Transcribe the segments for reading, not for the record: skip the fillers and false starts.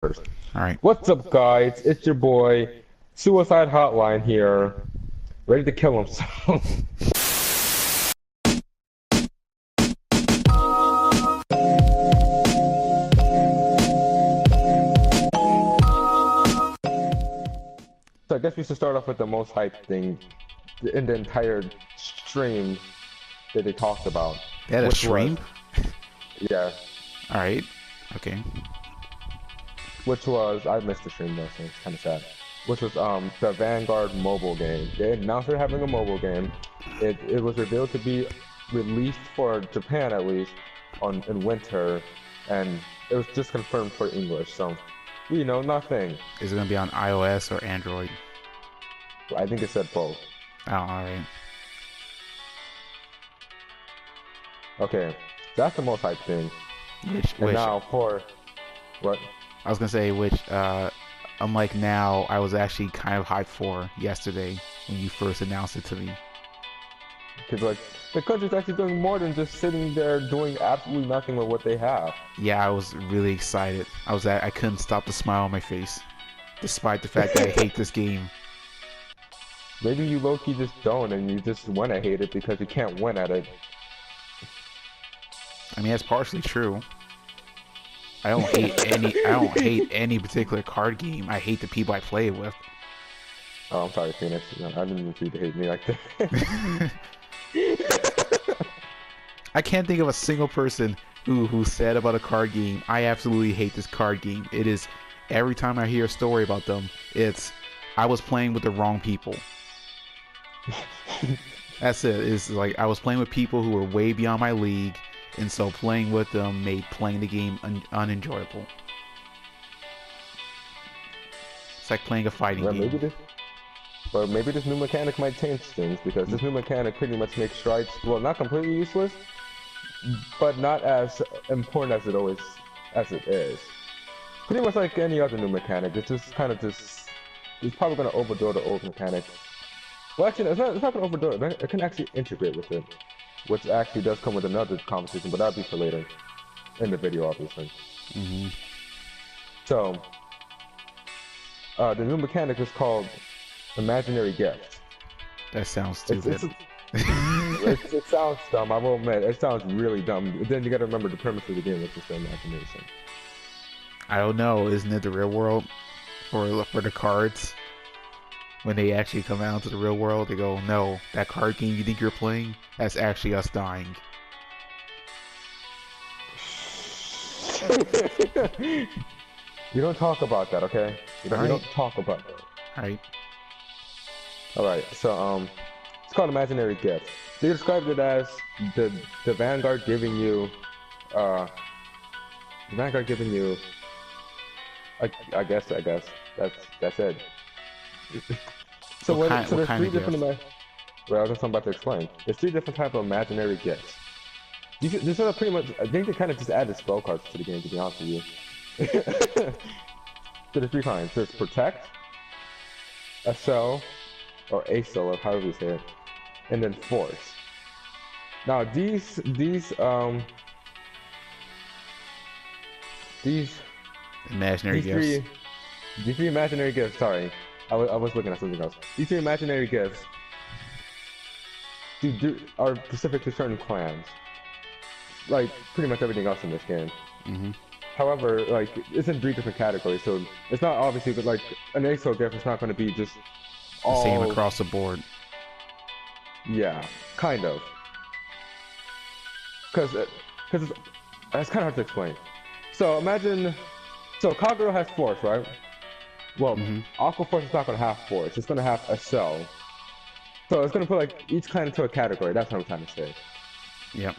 first. Alright. What's up, guys? It's your boy, Suicide Hotline here, ready to kill himself. So I guess we should start off with the most hyped thing in the entire stream that they talked about. They had a which stream? Yeah, Alright. Okay. which was, I missed the stream though, so it's kind of sad. Which was the Vanguard mobile game. They announced they're having a mobile game. It was revealed to be released for Japan at least in winter, and it was just confirmed for English. So we know nothing. Is it gonna be on iOS or Android? I think it said both. Oh, alright. Okay, that's the most hyped thing. And now for what? I was gonna say unlike now, I was actually kind of hyped for yesterday when you first announced it to me. Because like the country's actually doing more than just sitting there doing absolutely nothing with what they have. Yeah, I was really excited. I couldn't stop the smile on my face, despite the fact that I hate this game. Maybe you low-key just don't, and you just want to hate it because you can't win at it. I mean, that's partially true. I don't hate any particular card game. I hate the people I play it with. Oh, I'm sorry, Phoenix. No, I didn't mean for you to hate me like that. I can't think of a single person who said about a card game, I absolutely hate this card game. It is, every time I hear a story about them, it's, I was playing with the wrong people. That's it. It's like, I was playing with people who were way beyond my league, and so playing with them made playing the game unenjoyable. It's like playing a fighting game. Maybe this new mechanic might change things, because this new mechanic pretty much makes strides, well, not completely useless, but not as important as it is. Pretty much like any other new mechanic, it's just kind of just, it's probably going to overdo the old mechanic. Well, actually, it's not going to overdo it. It can actually integrate with it, which actually does come with another conversation, but that'll be for later in the video, obviously. So, the new mechanic is called Imaginary Gift. That sounds stupid. It sounds dumb, I will admit. It sounds really dumb. Then you gotta remember the premise of the game, which is the imagination. I don't know. Isn't it the real world for the cards? When they actually come out into the real world, they go, no, that card game you think you're playing, that's actually us dying. You don't talk about that, okay? You don't talk about that. Alright. Alright, so, it's called Imaginary Gift. They described it as the Vanguard giving you, I guess, that's it. So there's three different, well, that's what I'm about to explain. There's three different types of imaginary gifts. These are pretty much, I think they kind of just added spell cards to the game, to be honest with you. So there's three kinds. There's Protect, Accel, or Acel, or however you say it, and then Force. Now these imaginary gifts. These three imaginary gifts, sorry. I was looking at something else. These three imaginary gifts are specific to certain clans. Like, pretty much everything else in this game. However, like, it's in three different categories, so it's not obviously, but like, an ASO gift is not going to be just all... the same across the board. Yeah, kind of. Because it's kind of hard to explain. So imagine... So Kagero has Force, right? Well, Aqua Force is not going to have Force. It's going to have Accel. So it's going to put like each clan into a category. That's what I'm trying to say. Yep.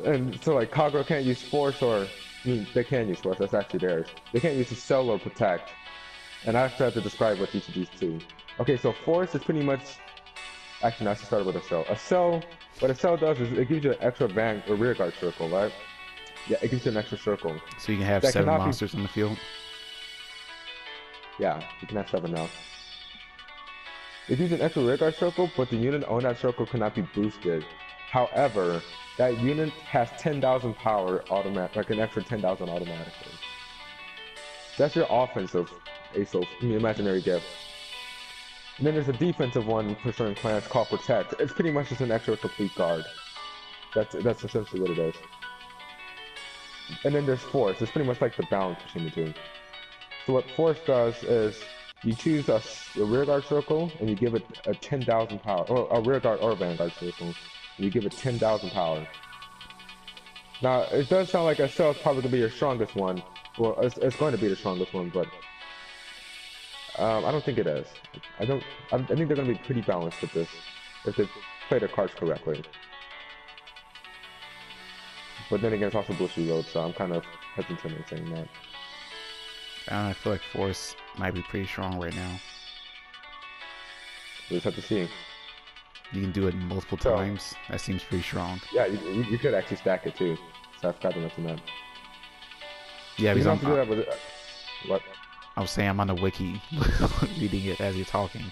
And so like Kagero can't use Force, or I mean, they can use Force. That's actually theirs. They can't use Accel or Protect. And I actually have to describe what each of these two. Okay, so Force is pretty much. Actually, no, I should start with Accel. Accel, what Accel does is it gives you an extra rear guard circle, right? Yeah, it gives you an extra circle. So you can have 7 monsters on the field? Yeah, you can have 7 now. It gives you an extra rear guard circle, but the unit on that circle cannot be boosted. However, that unit has 10,000 power automatic, like an extra 10,000 automatically. That's your offensive imaginary gift. And then there's a defensive one for certain clans called Protect. It's pretty much just an extra complete guard. That's essentially what it is. And then there's Force. It's pretty much like the balance between the two. So what Force does is you choose a rear guard circle and you give it a 10,000 power, or a rear guard or vanguard circle, and you give it 10,000 power. Now it does sound like SL is probably gonna be your strongest one. Well, it's going to be the strongest one, but I don't think it is. I think they're going to be pretty balanced with this if they play their cards correctly. But then again, it's also Bushiroad, so I'm kind of hesitant in saying that. I feel like Force might be pretty strong right now. We just have to see. You can do it multiple times. That seems pretty strong. Yeah, you could actually stack it too. So I forgot to mention that. Yeah, because I'm... do that with what? I was saying I'm on the wiki, reading it as you're talking.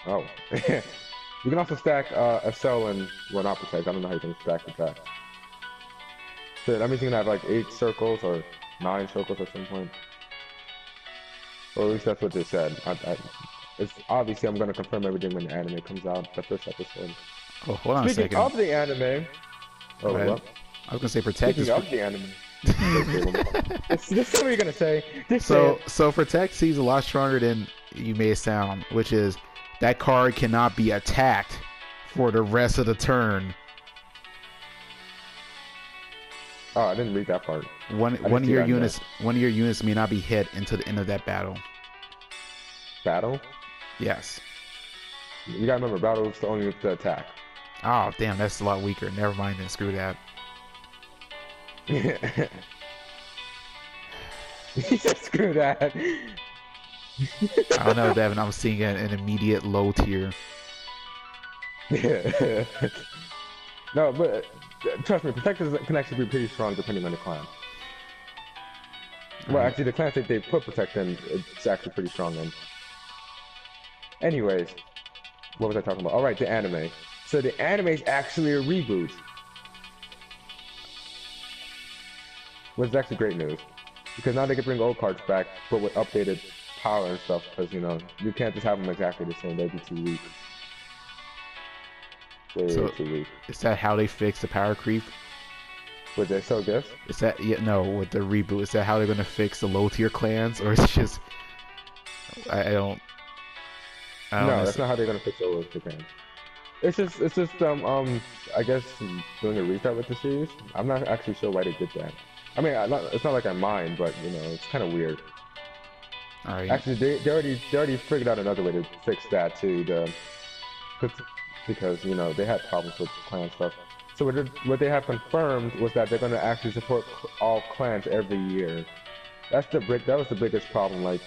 Oh. You can also stack SL and not Protect. I don't know how you can stack Protect. So that means you can have like 8 circles or 9 circles at some point. Or at least that's what they said. It's obviously I'm gonna confirm everything when the anime comes out, the first episode. Oh, hold on a second. Speaking of the anime. Oh, what? I was gonna say Protect. Speaking of the anime. This is what you're gonna say. So Protect seems a lot stronger than you may sound, which is that card cannot be attacked for the rest of the turn. Oh, I didn't read that part. One of your units may not be hit until the end of that battle. Battle? Yes. You gotta remember, battle is the only with the attack. Oh damn, that's a lot weaker. Never mind then, screw that. He said screw that. I don't know, Devin. I'm seeing an immediate low tier. No, but trust me, Protectors can actually be pretty strong depending on the clan. Well, actually, the clans that they put Protect in, it's actually pretty strong in. Anyways, what was I talking about? Alright, the anime. So the anime is actually a reboot. Which is actually great news. Because now they can bring old cards back, but with updated power and stuff, because, you know, you can't just have them exactly the same. They'd be too weak. Too weak. Is that how they fix the power creep? Would they sell gifts? Is that, yeah, no, with the reboot, is that how they're going to fix the low tier clans? Or is it just, I don't no, that's not how they're going to fix the low tier clans. It's just, I guess, doing a restart with the series. I'm not actually sure why they did that. I mean, it's not like I mind, but, you know, it's kind of weird. Alright. Actually, they already figured out another way to fix that, too. Because, you know, they had problems with clan stuff. So what they have confirmed was that they're going to actually support all clans every year. That was the biggest problem. Like,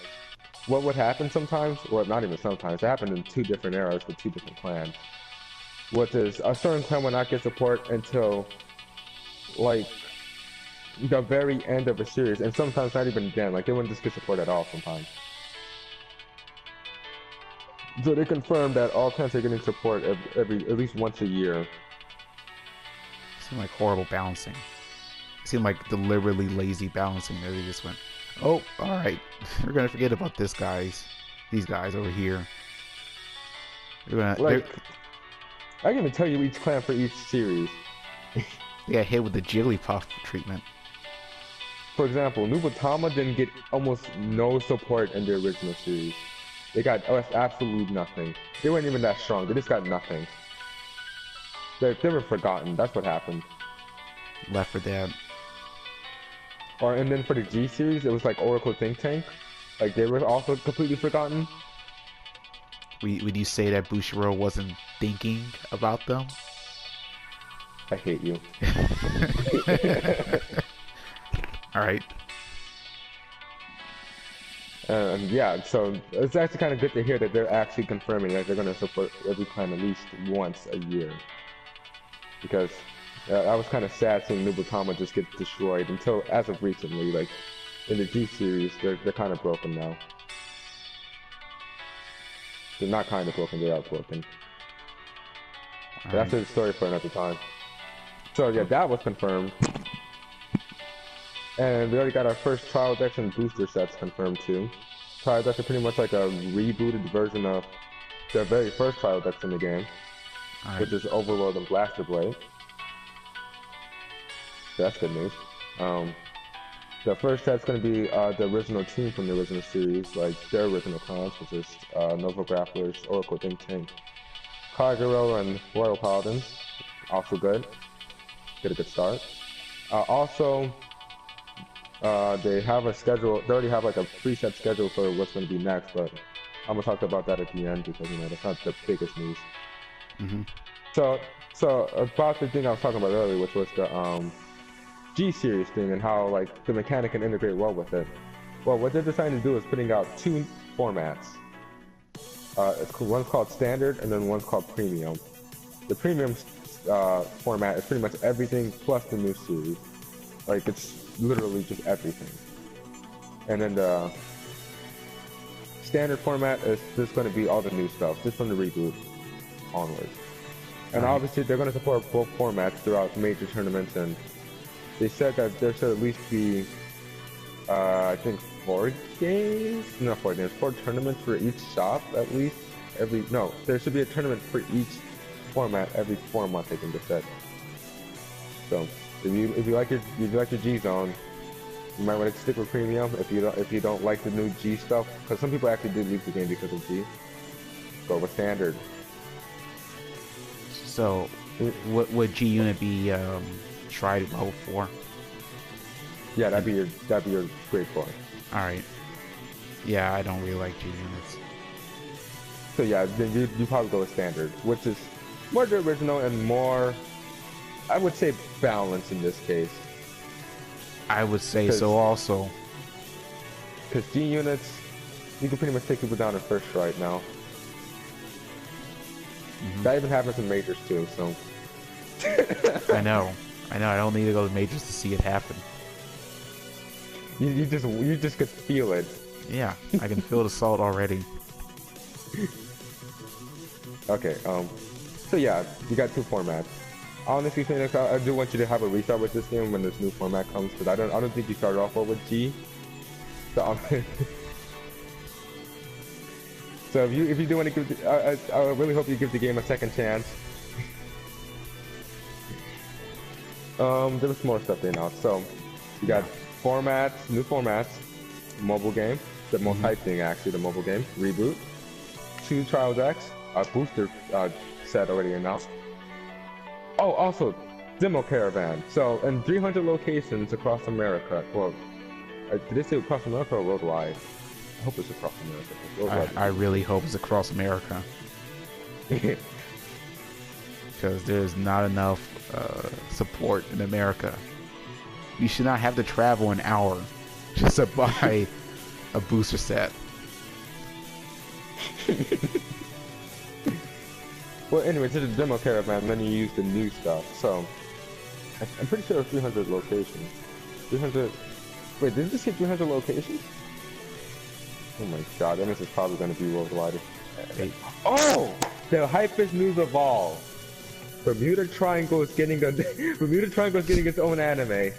what would happen sometimes, or not even sometimes, it happened in 2 different eras with 2 different clans. Which is, a certain clan will not get support until, like, the very end of a series, and sometimes not even then. Like, they wouldn't just get support at all sometimes. So they confirmed that all clans are getting support at least once a year. It seemed like horrible balancing. It seemed like deliberately lazy balancing that they just went, oh, alright, we're gonna forget about these guys over here. I can even tell you each clan for each series. They got hit with the Jigglypuff treatment. For example, Nubatama didn't get almost no support in the original series. They got absolutely nothing. They weren't even that strong. They just got nothing. They were forgotten. That's what happened. Left for dead. And then for the G series, it was like Oracle Think Tank. Like, they were also completely forgotten. Would you say that Bushiroad wasn't thinking about them? I hate you. Alright. Yeah, so it's actually kind of good to hear that they're actually confirming that they're going to support every clan at least once a year. Because I was kind of sad seeing Nubatama just get destroyed until, as of recently, like, in the G series, they're kind of broken now. They're not kind of broken, they are broken. But that's a story for another time. So yeah, that was confirmed. And we already got our first trial decks and booster sets confirmed too. Trial decks are pretty much like a rebooted version of the very first trial decks in the game, which is Overworld and Blaster Blade. So that's good news. The first set's going to be the original team from the original series, like their original clans, which is Nova Grapplers, Oracle Think Tank, Kagero, and Royal Paladins. Also good. Get a good start. Also, they have a schedule. They already have like a preset schedule for what's going to be next, but I'm gonna talk about that at the end because that's not the biggest news. So about the thing I was talking about earlier, which was the G series thing and how like the mechanic can integrate well with it. Well, what they're deciding to do is putting out two formats. One's called Standard and then one's called Premium. The Premium format is pretty much everything plus the new series. Like it's literally just everything. And then the Standard format is just going to be all the new stuff, just from the reboot onwards. And obviously they're going to support both formats throughout major tournaments, and they said that there should at least be, I think 4 tournaments for each shop at least. There should be a tournament for each format every 4 months, I think they said. So if you like your G zone, you might want to stick with Premium. If you don't like the new G stuff, because some people actually did leave the game because of G, go with Standard. So, would G unit be tried at level 4? Yeah, that'd be your grade 4. All right. Yeah, I don't really like G units. So yeah, then you probably go with Standard, which is more the original and more, I would say, balanced in this case. I would say so also. Because G units, you can pretty much take people down in first right now. That even happens in majors too, so. I know. I don't need to go to majors to see it happen. You just could feel it. Yeah, I can feel the salt already. Okay, so yeah, you got 2 formats. Honestly, Phoenix, I do want you to have a restart with this game when this new format comes, because I don't think you started off well with G. So, so if you do want to give, I really hope you give the game a second chance. There was more stuff they announced. So you got new formats, mobile game, the most hype thing actually, the mobile game reboot, 2 trial decks, a booster set already announced. Oh, also, demo caravan. So, in 300 locations across America. Well, did they say across America or worldwide? I hope it's across America. I really hope it's across America. Because there's not enough support in America. You should not have to travel an hour just to buy a booster set. Well, anyway, to the demo caravan, then you use the new stuff. So, I'm pretty sure it's 300 locations. 300. Wait, did you say 300 locations? Oh my god, then this is probably going to be worldwide. Oh! The hypest news of all. Bermuda Triangle is getting its own anime.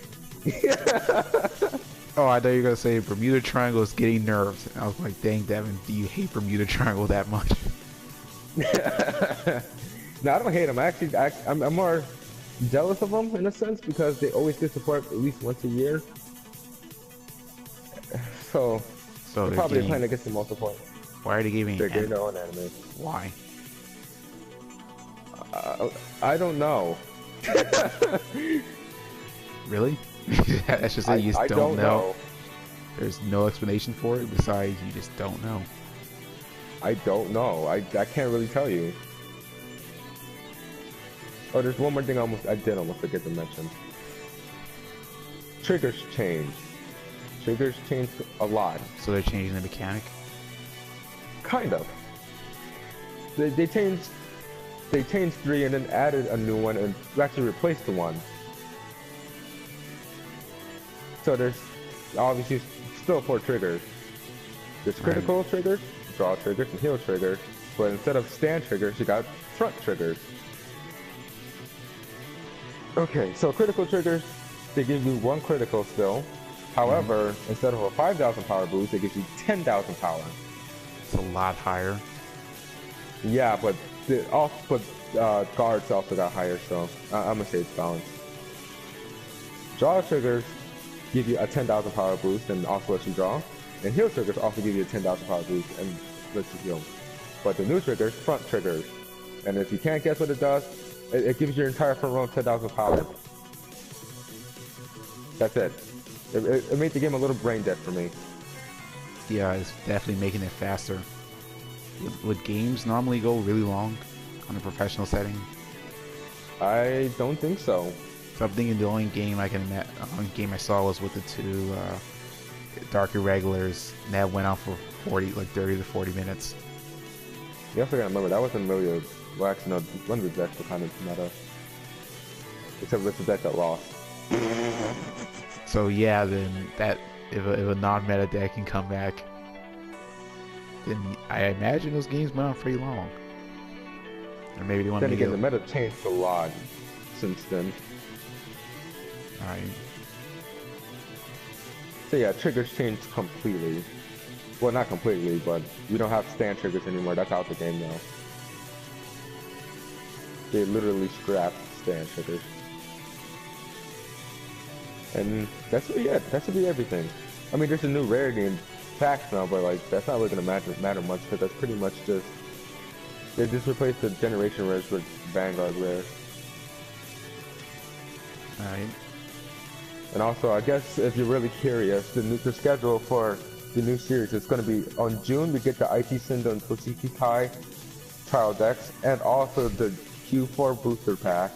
Oh, I thought you were going to say Bermuda Triangle is getting nerfed. I was like, dang, Devin, do you hate Bermuda Triangle that much? No, I don't hate them. I'm more jealous of them in a sense because they always get support at least once a year. So they're probably playing against the most support. Why are they giving? They're getting their own anime. Why? I don't know. Really? That's just it. You just don't know. There's no explanation for it besides you just don't know. I don't know. I can't really tell you. Oh, there's one more thing I did almost forget to mention. Triggers changed. Triggers changed a lot. So they're changing the mechanic? Kind of. They changed 3 and then added a new one and actually replaced the one. So there's obviously still 4 triggers. There's critical triggers, draw triggers, and heal triggers. But instead of stand triggers, you got front triggers. Okay, so critical triggers, they give you 1 critical still, However, instead of a 5,000 power boost, it gives you 10,000 power. It's a lot higher. Yeah, but guards also got higher, so I'm gonna say it's balanced. Draw triggers give you a 10,000 power boost and also let you draw, and heal triggers also give you a 10,000 power boost and let you heal. But the new triggers, front triggers, and if you can't guess what it does, it gives your entire front row 10,000 power. That's it. It made the game a little brain dead for me. Yeah, it's definitely making it faster. Would games normally go really long on a professional setting? I don't think so. So I'm thinking the only game I saw was with the two Dark Irregulars, and that went on for 30 to 40 minutes. You also gotta remember that wasn't really a, well, actually no, one of the decks were kind of meta, except for the deck that lost. So yeah, then that if a non-meta deck can come back, then I imagine those games went on pretty long. Or maybe they want to Then again, the meta changed a lot since then. Alright. So yeah, triggers changed completely. Well, not completely, but we don't have stand triggers anymore. That's out the game now. They literally scrapped stand triggers. And that's really it. That should be everything. I mean, there's a new rarity in packs now, but like that's not really gonna matter much because that's pretty much just they just replaced the generation rares with Vanguard rare. Alright. And also, I guess if you're really curious, the schedule for the new series is going to be on June. We get the IT Sindo and Toshiki Kai trial decks, and also the Q4 booster pack.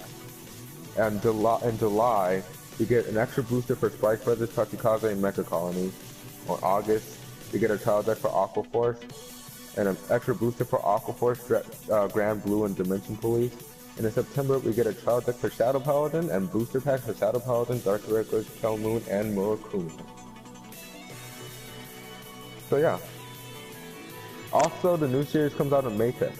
And in July, we get an extra booster for Spike Brothers, Tachikaze, and Mecha Colony. On August, we get a trial deck for Aqua Force, and an extra booster for Aqua Force, Grand Blue, and Dimension Police. And in September, we get a trial deck for Shadow Paladin and booster packs for Shadow Paladin, Dark Record, Kel Moon, and Murakun. So yeah. Also, the new series comes out on May 5th.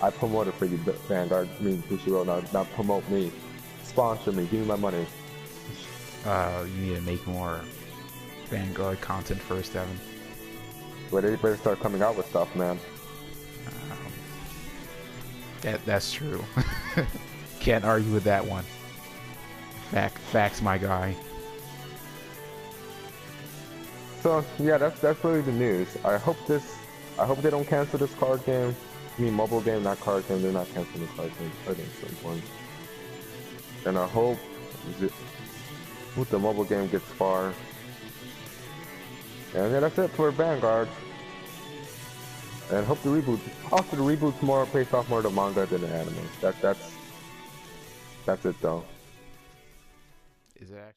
I promoted for you, Vanguard. I mean, Bushiroad, not promote me. Sponsor me. Give me my money. You need to make more Vanguard content first, Evan. But they better start coming out with stuff, man. That's true. Can't argue with that one. Facts, my guy. So yeah, that's really the news. I hope they don't cancel this card game. I mean, mobile game, not card game. They're not canceling the card game. Card game's so important. And I hope the mobile game gets far. And yeah, that's it for Vanguard. And hope the reboot. Also, the reboot's more based off more of the manga than the anime. That's it though. Is that